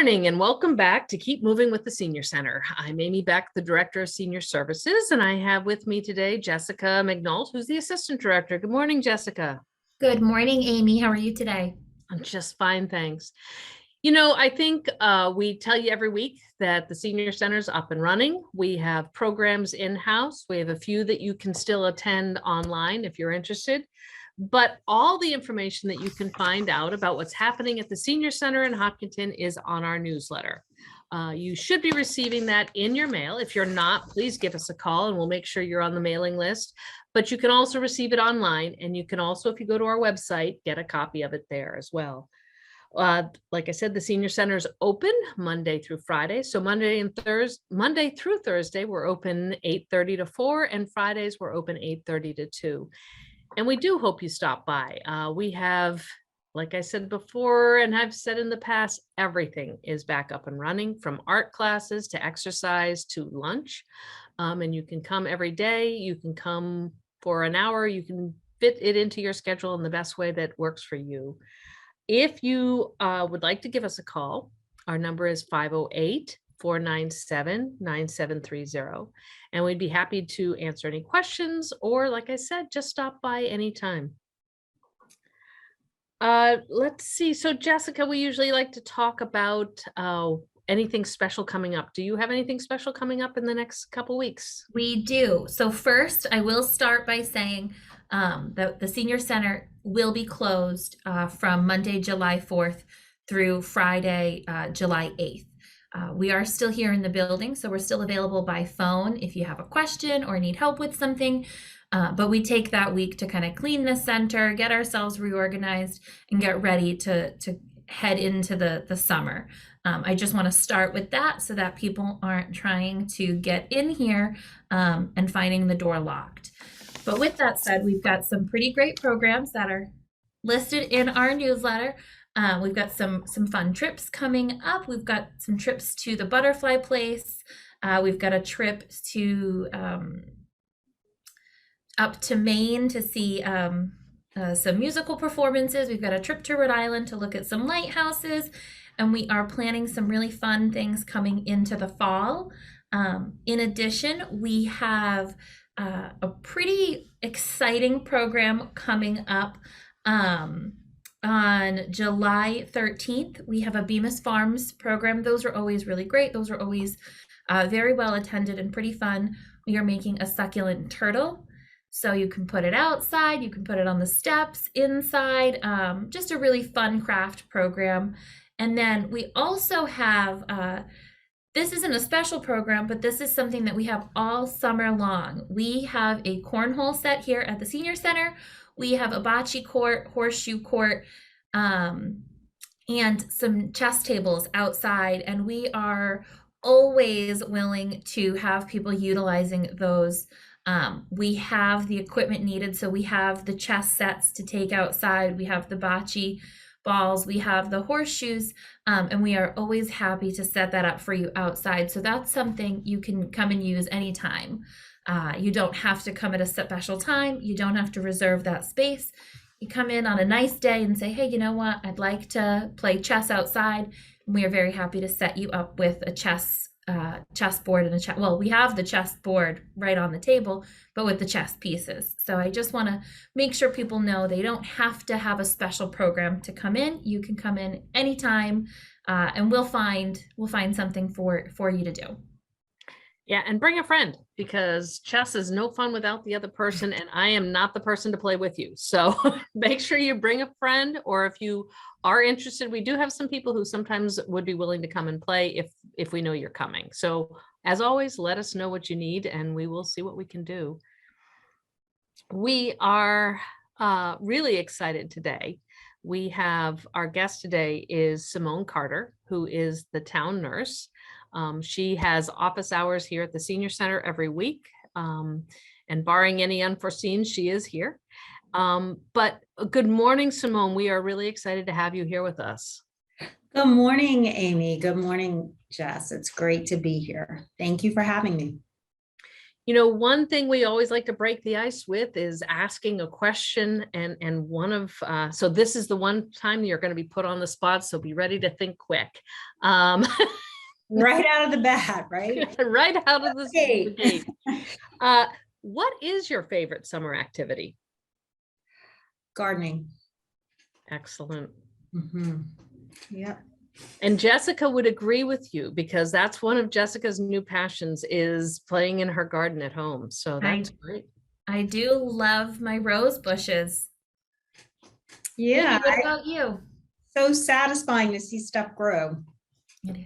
morning and welcome back to Keep Moving with the Senior Center. I'm Amy Beck, the Director of Senior Services, and I have with me today Jessica McNult, who's the Assistant Director. Good morning, Jessica. Good morning, Amy. How are you today? I'm just fine, thanks. I think we tell you every week that the Senior Center is up and running. We have programs in-house. We have a few that you can still attend online if you're interested. But all the information that you can find out about what's happening at the Senior Center in Hopkinton is on our newsletter. You should be receiving that in your mail. If you're not, please give us a call and we'll make sure you're on the mailing list. But you can also receive it online, and you can also, if you go to our website, get a copy of it there as well. Like I said, the Senior Center is open Monday through Friday. So Monday through Thursday, we're open 8:30 to 4, and Fridays we're open 8:30 to 2. And we do hope you stop by. We have, like I said before, and I've said in the past, everything is back up and running, from art classes to exercise to lunch. And you can come every day. You can come for an hour. You can fit it into your schedule in the best way that works for you. If you would like to give us a call, our number is 508-497-9730. And we'd be happy to answer any questions, or like I said, just stop by anytime. Let's see. So Jessica, we usually like to talk about anything special coming up. Do you have anything special coming up in the next couple weeks? We do. So first, I will start by saying that the Senior Center will be closed from Monday, July 4th through Friday, July 8th. We are still here in the building, so we're still available by phone if you have a question or need help with something. But we take that week to kind of clean the center, get ourselves reorganized, and get ready to head into the summer. I just want to start with that so that people aren't trying to get in here and finding the door locked. But with that said, we've got some pretty great programs that are listed in our newsletter. We've got some fun trips coming up. We've got some trips to the Butterfly Place. We've got a trip to up to Maine to see some musical performances. We've got a trip to Rhode Island to look at some lighthouses, and we are planning some really fun things coming into the fall. In addition, we have a pretty exciting program coming up. On July 13th, we have a Bemis Farms program. Those are always really great. Those are always very well attended and pretty fun. We are making a succulent turtle. So you can put it outside, you can put it on the steps, inside, just a really fun craft program. And then we also have, this isn't a special program, but this is something that we have all summer long. We have a cornhole set here at the Senior Center. We have a bocce court, horseshoe court, and some chess tables outside, and we are always willing to have people utilizing those. We have the equipment needed, so we have the chess sets to take outside, we have the bocce balls, we have the horseshoes, and we are always happy to set that up for you outside. So that's something you can come and use anytime. You don't have to come at a special time. You don't have to reserve that space. You come in on a nice day and say, hey, you know what? I'd like to play chess outside. And we are very happy to set you up with a chessboard and well, we have the chessboard right on the table, but with the chess pieces. So I just want to make sure people know they don't have to have a special program to come in. You can come in anytime, and we'll find something for you to do. Yeah, and bring a friend, because chess is no fun without the other person, and I am not the person to play with you. So make sure you bring a friend, or if you are interested, we do have some people who sometimes would be willing to come and play if we know you're coming. So as always, let us know what you need and we will see what we can do. We are really excited today. We have our guest today is Simone Carter, who is the town nurse. She has office hours here at the Senior Center every week, and barring any unforeseen, she is here. But good morning, Simone. We are really excited to have you here with us. Good morning, Amy. Good morning, Jess. It's great to be here. Thank you for having me. One thing we always like to break the ice with is asking a question. And so this is the one time you're going to be put on the spot. So be ready to think quick. Right out of the bat, right? Right out of the Okay. gate. What is your favorite summer activity? Gardening. Excellent. Yep. And Jessica would agree with you, because that's one of Jessica's new passions, is playing in her garden at home. So that's great. I do love my rose bushes. Yeah. Amy, what about you? So satisfying to see stuff grow. It is.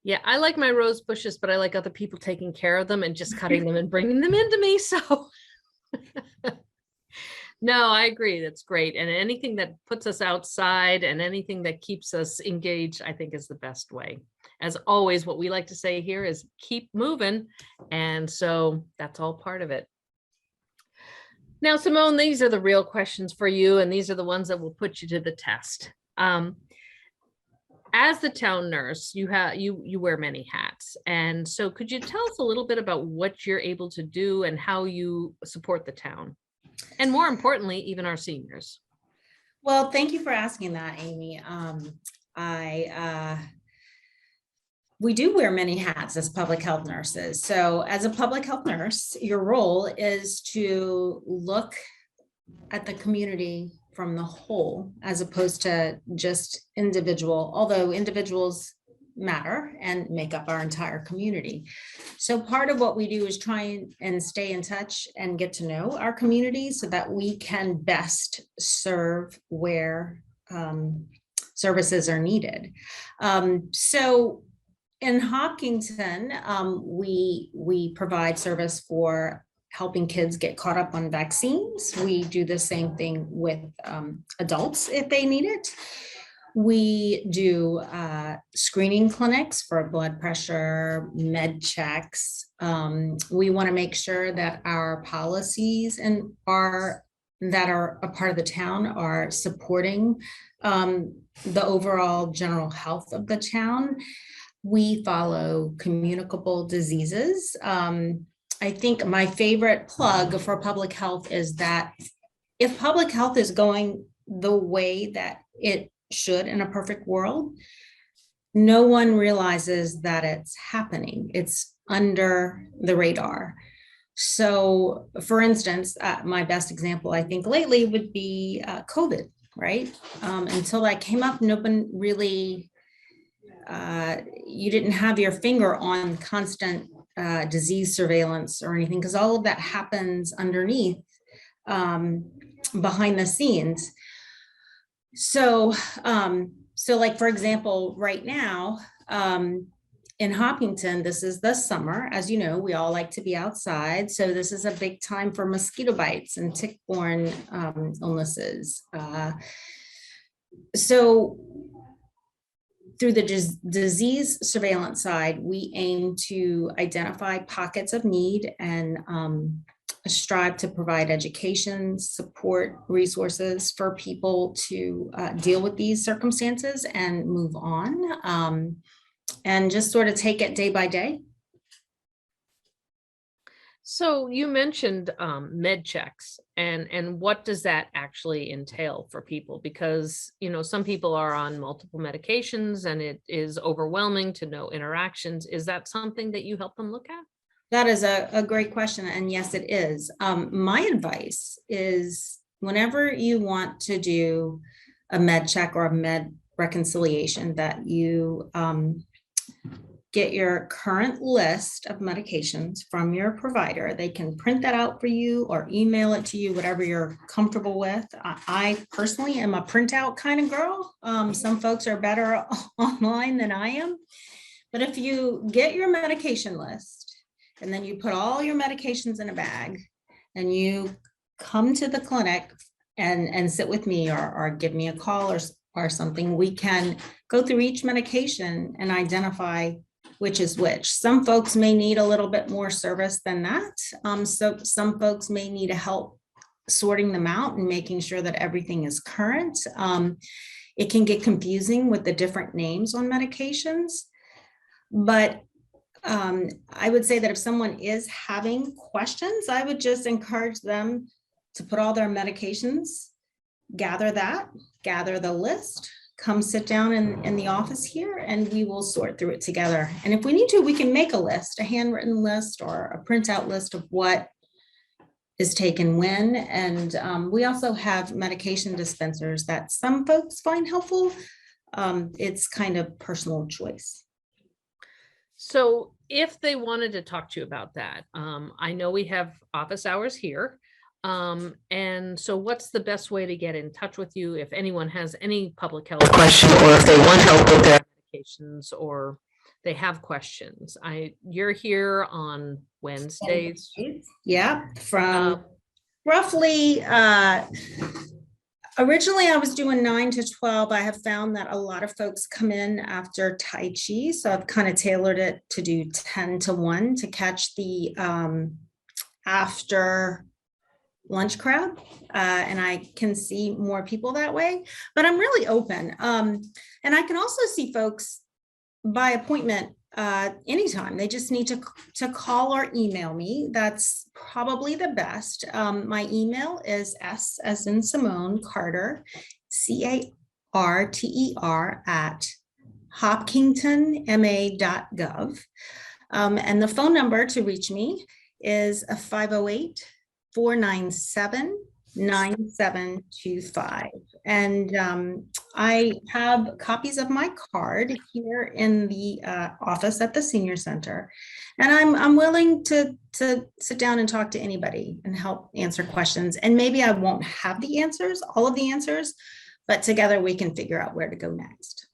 Yeah, I like my rose bushes, but I like other people taking care of them and just cutting them and bringing them into me. So no, I agree. That's great. And anything that puts us outside and anything that keeps us engaged, I think is the best way. As always, what we like to say here is keep moving. And so that's all part of it. Now, Simone, these are the real questions for you, and these are the ones that will put you to the test. As the town nurse, you wear many hats. And so could you tell us a little bit about what you're able to do and how you support the town? And more importantly, even our seniors. Well, thank you for asking that, Amy. We do wear many hats as public health nurses. So as a public health nurse, your role is to look at the community from the whole, as opposed to just individual, although individuals matter and make up our entire community. So part of what we do is try and stay in touch and get to know our community so that we can best serve where services are needed. So in Hopkinton, we provide service for helping kids get caught up on vaccines. We do the same thing with adults if they need it. We do screening clinics for blood pressure, med checks. We want to make sure that our policies that are a part of the town are supporting the overall general health of the town. We follow communicable diseases. I think my favorite plug for public health is that if public health is going the way that it should in a perfect world, no one realizes that it's happening. It's under the radar. So for instance, my best example, I think lately would be COVID, right? Until that came up, no one really, you didn't have your finger on constant disease surveillance or anything, because all of that happens underneath, behind the scenes. So like, for example, right now, in Hopkinton, this is the summer. As you know, we all like to be outside. So this is a big time for mosquito bites and tick-borne illnesses. So through the disease surveillance side, we aim to identify pockets of need and strive to provide education, support, resources for people to deal with these circumstances and move on, and just sort of take it day by day. So you mentioned med checks, and what does that actually entail for people? Because, some people are on multiple medications and it is overwhelming to know interactions. Is that something that you help them look at? That is a great question. And yes, it is. My advice is whenever you want to do a med check or a med reconciliation, that you get your current list of medications from your provider. They can print that out for you or email it to you, whatever you're comfortable with. I personally am a printout kind of girl. Some folks are better online than I am. But if you get your medication list and then you put all your medications in a bag and you come to the clinic and sit with me or give me a call or something, we can go through each medication and identify which is which. Some folks may need a little bit more service than that. So some folks may need help sorting them out and making sure that everything is current. It can get confusing with the different names on medications, but I would say that if someone is having questions, I would just encourage them to put all their medications, gather the list, come sit down in the office here, and we will sort through it together. And if we need to, we can make a list, a handwritten list or a printout list of what is taken when. And we also have medication dispensers that some folks find helpful. It's kind of personal choice. So if they wanted to talk to you about that, I know we have office hours here. And so what's the best way to get in touch with you if anyone has any public health question, or if they want help with their medications, or they have questions? You're here on Wednesdays. Yeah, from roughly, originally I was doing 9 to 12. I have found that a lot of folks come in after Tai Chi. So I've kind of tailored it to do 10 to 1 to catch the after lunch crowd. And I can see more people that way, but I'm really open. And I can also see folks by appointment anytime. They just need to call or email me. That's probably the best. My email is S as in Simone Carter, CARTER at hopkintonma.gov. And the phone number to reach me is a 508-497-9725. And I have copies of my card here in the office at the senior center. And I'm willing to sit down and talk to anybody and help answer questions. And maybe I won't have the answers, all of the answers, but together we can figure out where to go next.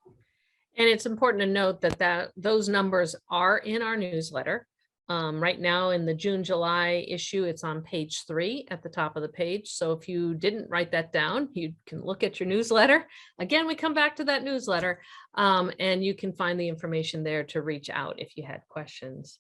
And it's important to note that those numbers are in our newsletter. Right now in the June, July issue, it's on page 3 at the top of the page. So if you didn't write that down, you can look at your newsletter. Again, we come back to that newsletter, and you can find the information there to reach out if you had questions.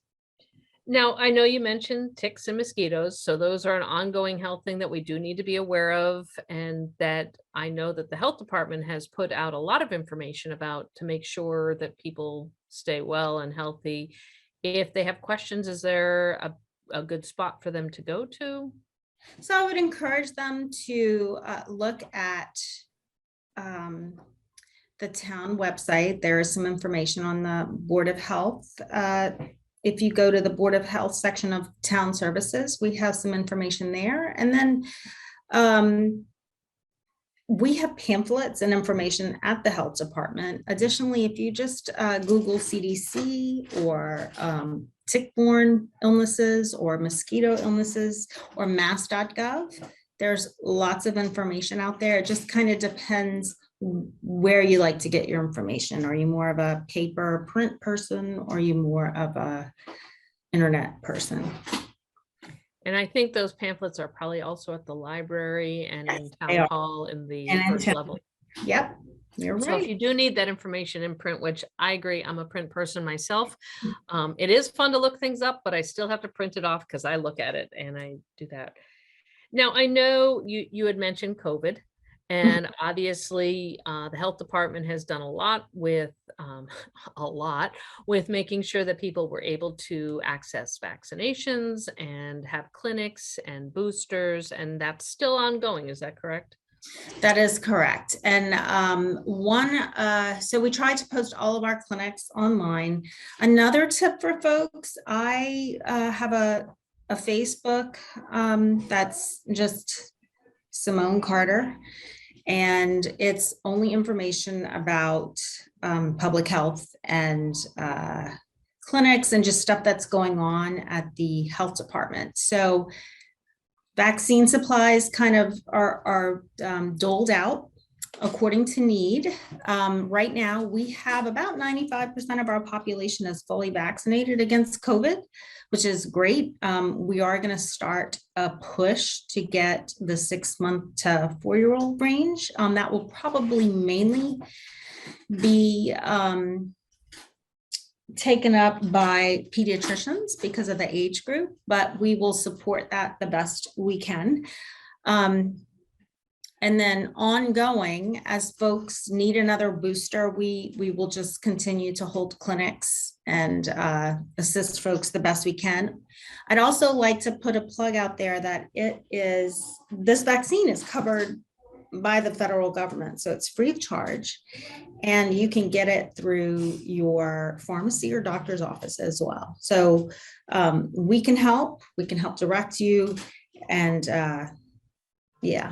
Now, I know you mentioned ticks and mosquitoes, so those are an ongoing health thing that we do need to be aware of, and that I know that the health department has put out a lot of information about to make sure that people stay well and healthy. If they have questions, is there a good spot for them to go to? So I would encourage them to look at the town website. There is some information on the Board of Health. If you go to the Board of Health section of Town Services, we have some information there. And then we have pamphlets and information at the health department. Additionally, if you just Google CDC or tick-borne illnesses or mosquito illnesses or mass.gov, there's lots of information out there. It just kind of depends where you like to get your information. Are you more of a paper print person, or are you more of a internet person? And I think those pamphlets are probably also at the library and in town hall in the first level. Yep, you're right. So if you do need that information in print, which I agree, I'm a print person myself. It is fun to look things up, but I still have to print it off because I look at it and I do that. Now, I know you had mentioned COVID, and obviously the health department has done a lot with making sure that people were able to access vaccinations and have clinics and boosters, and that's still ongoing. Is that correct? That is correct. And so we tried to post all of our clinics online. Another tip for folks, I have a Facebook that's just Simone Carter, and it's only information about public health and clinics and just stuff that's going on at the health department. So vaccine supplies kind of are doled out according to need. Right now, we have about 95% of our population is fully vaccinated against COVID, which is great. We are going to start a push to get the 6-month to 4-year-old range. That will probably mainly be taken up by pediatricians because of the age group, but we will support that the best we can. And then ongoing, as folks need another booster, we will just continue to hold clinics and assist folks the best we can. I'd also like to put a plug out there that this vaccine is covered by the federal government, so it's free of charge. And you can get it through your pharmacy or doctor's office as well. So we can help direct you. And yeah.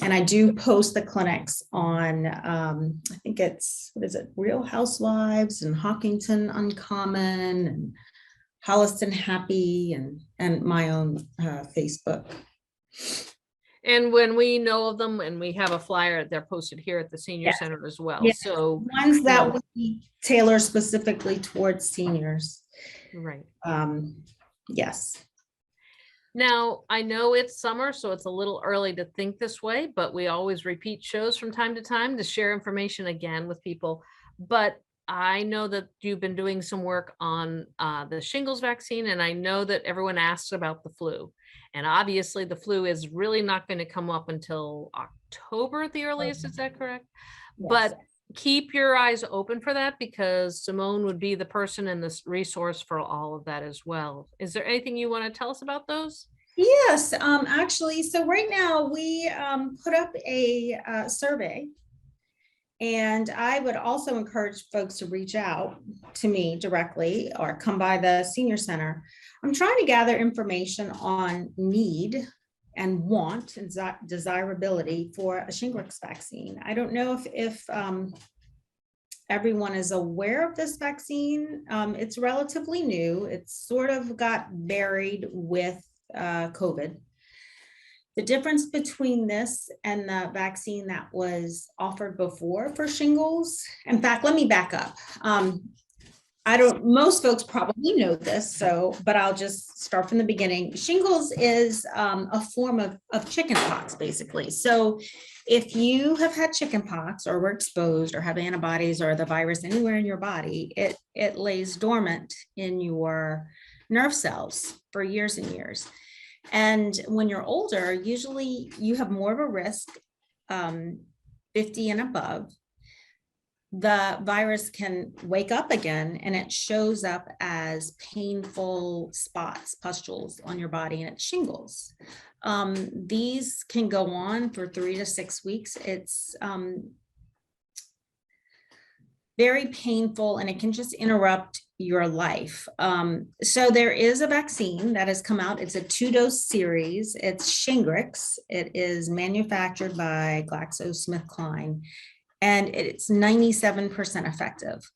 And I do post the clinics on, I think it's, what is it, Real Housewives and Hawkinton Uncommon and Holliston Happy and my own Facebook. And when we know of them and we have a flyer, they're posted here at the senior center as well. Yeah. So ones that we tailor specifically towards seniors. right. Yes. Now, I know it's summer, so it's a little early to think this way, but we always repeat shows from time to time to share information again with people. But I know that you've been doing some work on the shingles vaccine, and I know that everyone asks about the flu. And obviously the flu is really not going to come up until October at the earliest, is that correct? Yes. But keep your eyes open for that, because Simone would be the person and this resource for all of that as well. Is there anything you want to tell us about those? Yes, actually, so right now we put up a survey, and I would also encourage folks to reach out to me directly or come by the senior center. I'm trying to gather information on need and want and desirability for a Shingrix vaccine. I don't know if everyone is aware of this vaccine. It's relatively new. It's sort of got buried with COVID. The difference between this and the vaccine that was offered before for shingles, in fact, let me back up. Most folks probably know this, but I'll just start from the beginning. Shingles is a form of chicken pox, basically. So if you have had chicken pox or were exposed or have antibodies or the virus anywhere in your body, it lays dormant in your nerve cells for years and years. And when you're older, usually you have more of a risk, 50 and above. The virus can wake up again and it shows up as painful spots, pustules on your body, and it's shingles. These can go on for 3 to 6 weeks. It's very painful and it can just interrupt your life. So there is a vaccine that has come out. It's a 2-dose series. It's Shingrix. It is manufactured by GlaxoSmithKline, and it's 97% effective.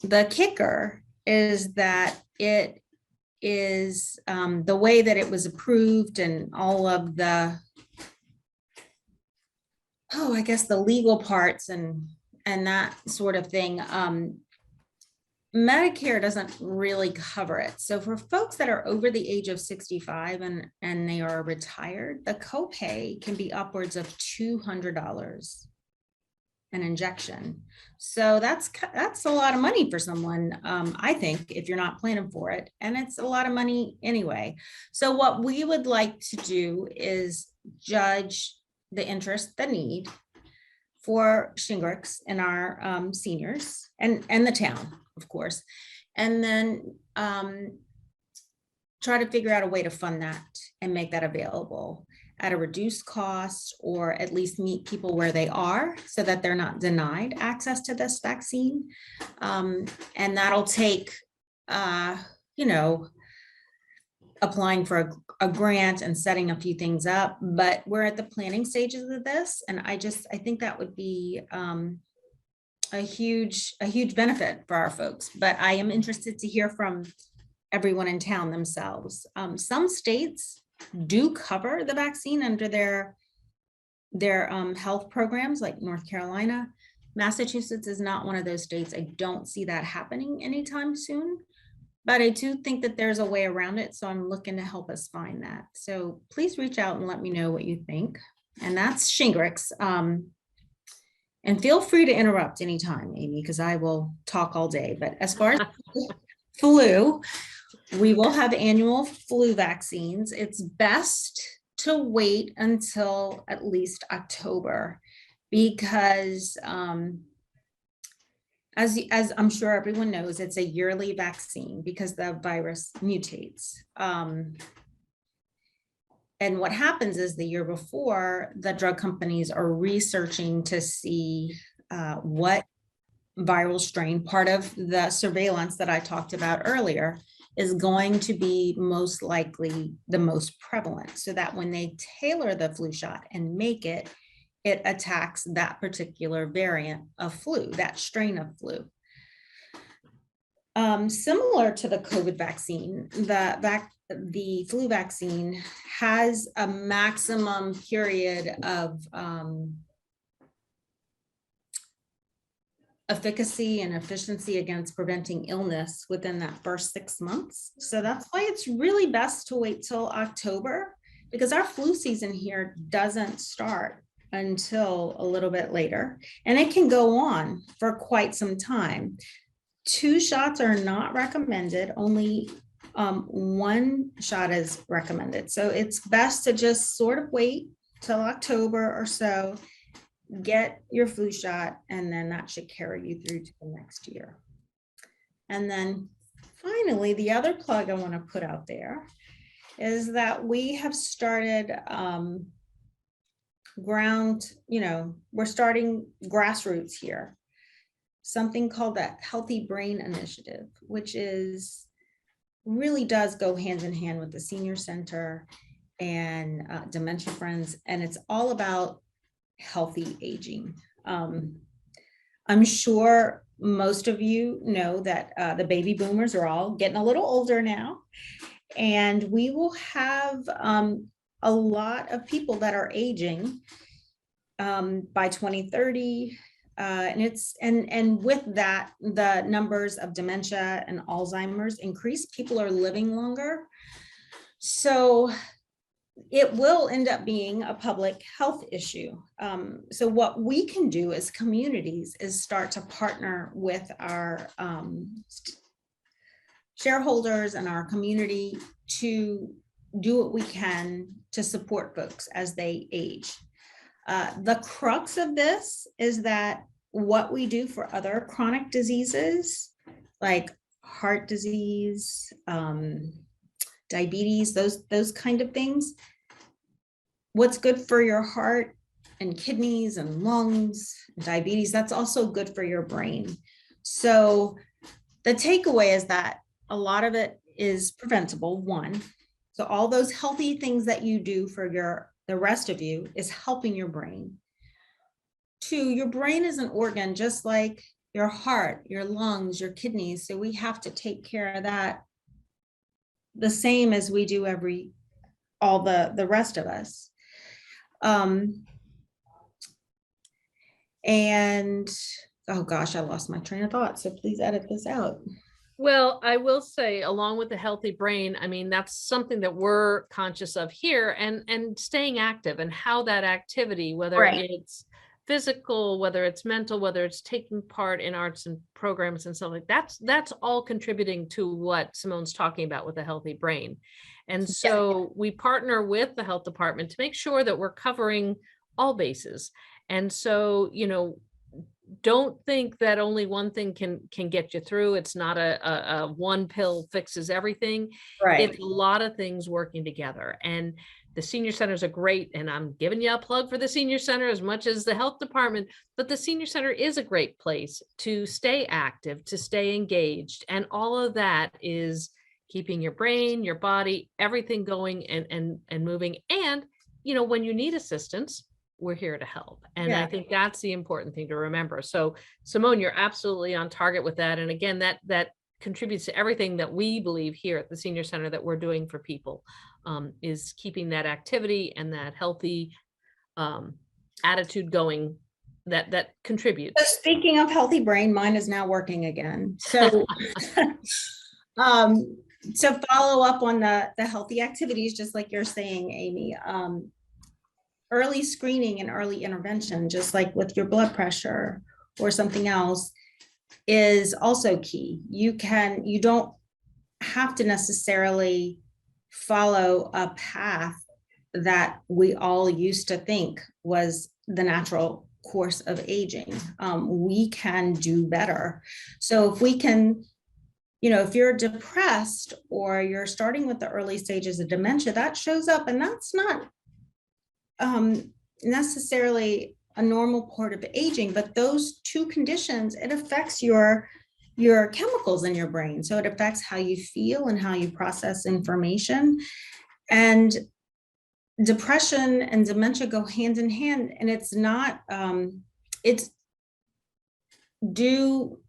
The kicker is that it is the way that it was approved and all of the, I guess the legal parts and that sort of thing. Medicare doesn't really cover it. So for folks that are over the age of 65 and they are retired, the copay can be upwards of $200 an injection. So that's a lot of money for someone, I think, if you're not planning for it. And it's a lot of money anyway. So what we would like to do is judge the interest, the need for Shingrix in our seniors and the town, of course, and then try to figure out a way to fund that and make that available at a reduced cost, or at least meet people where they are so that they're not denied access to this vaccine. And that'll take, applying for a grant and setting a few things up, but we're at the planning stages of this. And I think that would be a huge benefit for our folks, but I am interested to hear from everyone in town themselves. Some states do cover the vaccine under their health programs, like North Carolina. Massachusetts is not one of those states. I don't see that happening anytime soon, but I do think that there's a way around it. So I'm looking to help us find that. So please reach out and let me know what you think. And that's Shingrix. And feel free to interrupt anytime, Amy, because I will talk all day. But as far as flu, we will have annual flu vaccines. It's best to wait until at least October, because as I'm sure everyone knows, it's a yearly vaccine because the virus mutates. And what happens is the year before, the drug companies are researching to see what viral strain, part of the surveillance that I talked about earlier, is going to be most likely the most prevalent, so that when they tailor the flu shot and make it, it attacks that particular variant of flu, that strain of flu. Similar to the COVID vaccine, the flu vaccine has a maximum period of efficacy and efficiency against preventing illness within that first 6 months. So that's why it's really best to wait till October, because our flu season here doesn't start until a little bit later, and it can go on for quite some time. 2 shots are not recommended, only 1 shot is recommended. So it's best to just sort of wait till October or so, get your flu shot, and then that should carry you through to the next year. And then finally, the other plug I want to put out there is that we have started we're starting grassroots here, something called the Healthy Brain Initiative, which really does go hand in hand with the Senior Center and Dementia Friends, and it's all about healthy aging. I'm sure most of you know that the baby boomers are all getting a little older now, and we will have a lot of people that are aging by 2030. And with that, the numbers of dementia and Alzheimer's increase. People are living longer. So it will end up being a public health issue. So what we can do as communities is start to partner with our shareholders and our community to do what we can to support folks as they age. The crux of this is that what we do for other chronic diseases like heart disease, diabetes, those kind of things, what's good for your heart and kidneys and lungs, diabetes, that's also good for your brain. So the takeaway is that a lot of it is preventable, 1. So all those healthy things that you do for the rest of you is helping your brain. 2, your brain is an organ just like your heart, your lungs, your kidneys. So we have to take care of that the same as we do all the rest of us. And oh gosh, I lost my train of thought. So please edit this out. Well, I will say, along with the healthy brain, I mean, that's something that we're conscious of here, and staying active, and how that activity, whether Right. it's physical, whether it's mental, whether it's taking part in arts and programs and stuff like that's all contributing to what Simone's talking about with a healthy brain. And so we partner with the health department to make sure that we're covering all bases. And so, don't think that only one thing can get you through. It's not a one pill fixes everything. Right. It's a lot of things working together. And the senior centers are great. And I'm giving you a plug for the senior center as much as the health department, but the senior center is a great place to stay active, to stay engaged. And all of that is keeping your brain, your body, everything going and moving. And, when you need assistance, we're here to help. And I think that's the important thing to remember. So Simone, you're absolutely on target with that. And again, that contributes to everything that we believe here at the Senior Center that we're doing for people, is keeping that activity and that healthy attitude going that contributes. So speaking of healthy brain, mine is now working again. So to follow up on the healthy activities, just like you're saying, Amy, early screening and early intervention, just like with your blood pressure or something else, is also key. You don't have to necessarily follow a path that we all used to think was the natural course of aging. We can do better. So if we can, if you're depressed or you're starting with the early stages of dementia, that shows up, and that's not necessarily a normal part of aging, but those two conditions, it affects your chemicals in your brain. So it affects how you feel and how you process information. And depression and dementia go hand in hand, and it's not, it's due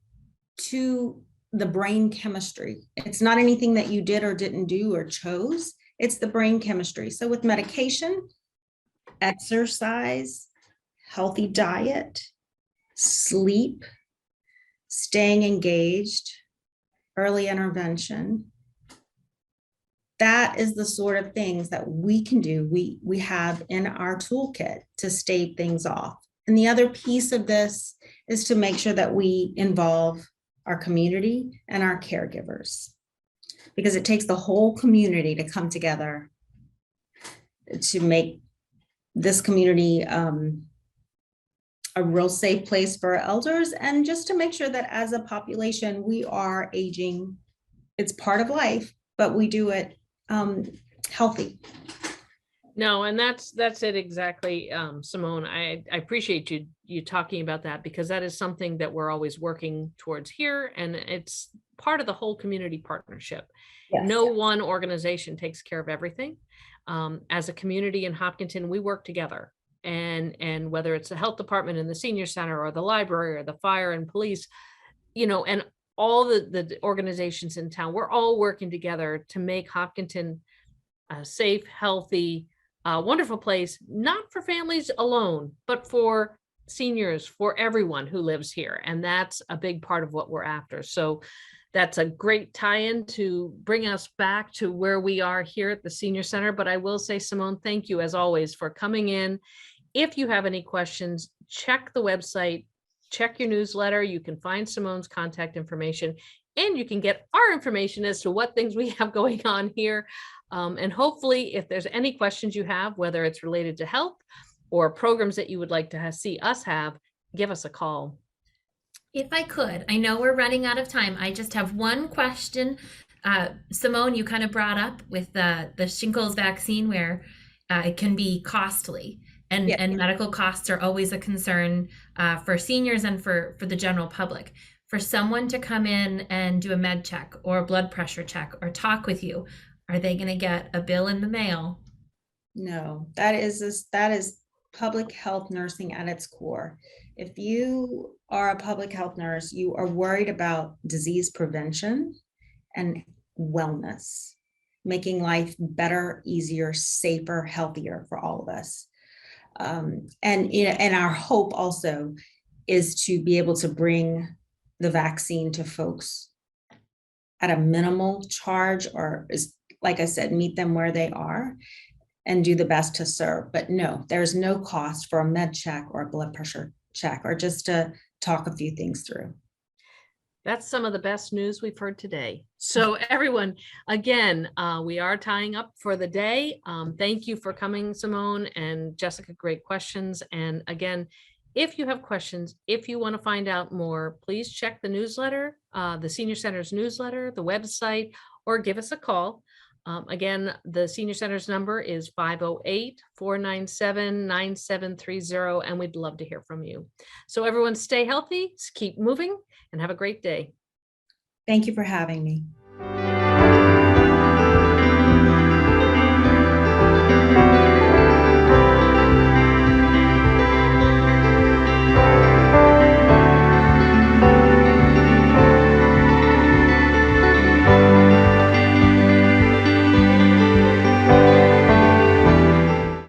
to the brain chemistry. It's not anything that you did or didn't do or chose. It's the brain chemistry. So with medication, exercise, healthy diet, sleep, staying engaged, early intervention, that is the sort of things that we can do, we have in our toolkit to stave things off. And the other piece of this is to make sure that we involve our community and our caregivers, because it takes the whole community to come together to make this community a real safe place for elders, and just to make sure that as a population, we are aging. It's part of life, but we do it healthy. No, and that's it exactly, Simone. I appreciate you talking about that, because that is something that we're always working towards here, and it's part of the whole community partnership. Yes. No one organization takes care of everything. As a community in Hopkinton, we work together, and whether it's the health department and the senior center or the library or the fire and police, and all the organizations in town, we're all working together to make Hopkinton a safe, healthy, wonderful place, not for families alone, but for seniors, for everyone who lives here. And that's a big part of what we're after. So that's a great tie-in to bring us back to where we are here at the Senior Center. But I will say, Simone, thank you as always for coming in. If you have any questions, check the website, check your newsletter. You can find Simone's contact information, and you can get our information as to what things we have going on here. And hopefully, if there's any questions you have, whether it's related to health or programs that you would like to see us have, give us a call. If I could, I know we're running out of time. I just have one question. Simone, you kind of brought up with the shingles vaccine, where it can be costly, and, Yeah. and medical costs are always a concern for seniors and for the general public. For someone to come in and do a med check or a blood pressure check or talk with you, are they going to get a bill in the mail? No, that is public health nursing at its core. If you are a public health nurse, you are worried about disease prevention and wellness, making life better, easier, safer, healthier for all of us. And our hope also is to be able to bring the vaccine to folks at a minimal charge, or, is, like I said, meet them where they are and do the best to serve. But no, there's no cost for a med check or a blood pressure check, or just to talk a few things through. That's some of the best news we've heard today. So everyone, again, we are tying up for the day. Thank you for coming, Simone and Jessica. Great questions. And again, if you have questions, if you want to find out more, please check the newsletter, the Senior Center's newsletter, the website, or give us a call. Again, the Senior Center's number is 508-497-9730, and we'd love to hear from you. So everyone, stay healthy, keep moving, and have a great day. Thank you for having me.